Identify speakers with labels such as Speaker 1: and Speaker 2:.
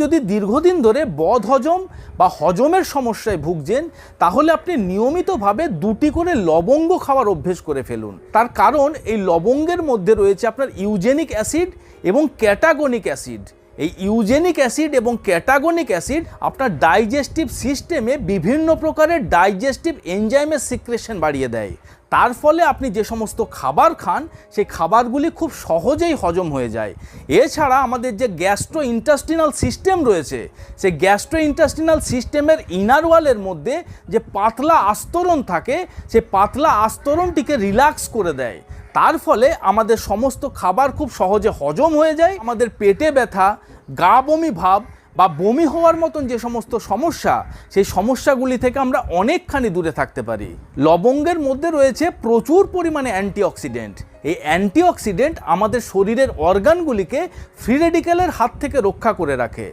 Speaker 1: যদি দীর্ঘদিন ধরে বদহজম বা হজমের সমস্যায় ভুগছেন তাহলে আপনি নিয়মিতভাবে 2টি করে লবঙ্গ খাওয়ার অভ্যেস করে ফেলুন। তার কারণ এই লবঙ্গের মধ্যে রয়েছে আপনার ইউজেনিক অ্যাসিড এবং ক্যাটাগনিক অ্যাসিড। এই ইউজেনিক অ্যাসিড এবং ক্যাটাগনিক অ্যাসিড আপনার ডাইজেস্টিভ সিস্টেমে বিভিন্ন প্রকারের ডাইজেস্টিভ এনজাইমের সিক্রেশন বাড়িয়ে দেয়। তার ফলে আপনি যে সমস্ত খাবার খান সেই খাবারগুলি খুব সহজেই হজম হয়ে যায়। এছাড়া আমাদের যে গ্যাস্ট্রো ইন্টেস্টিনাল সিস্টেম রয়েছে সেই গ্যাস্ট্রো ইন্টেস্টিনাল সিস্টেমের ইনার ওয়ালের মধ্যে যে পাতলা আস্তরণ থাকে সেই পাতলা আস্তরণটিকে রিল্যাক্স করে দেয়। তার ফলে আমাদের সমস্ত খাবার খুব সহজে হজম হয়ে যায়। আমাদের পেটে ব্যথা, গা বমি ভাব বা বমি হওয়ার মতন যে সমস্ত সমস্যা সেই সমস্যাগুলি থেকে আমরা অনেকখানি দূরে থাকতে পারি। লবঙ্গের মধ্যে রয়েছে প্রচুর পরিমাণে অ্যান্টিঅক্সিডেন্ট। এই অ্যান্টিঅক্সিডেন্ট আমাদের শরীরের অর্গানগুলিকে ফ্রি রেডিক্যালের হাত থেকে রক্ষা করে রাখে।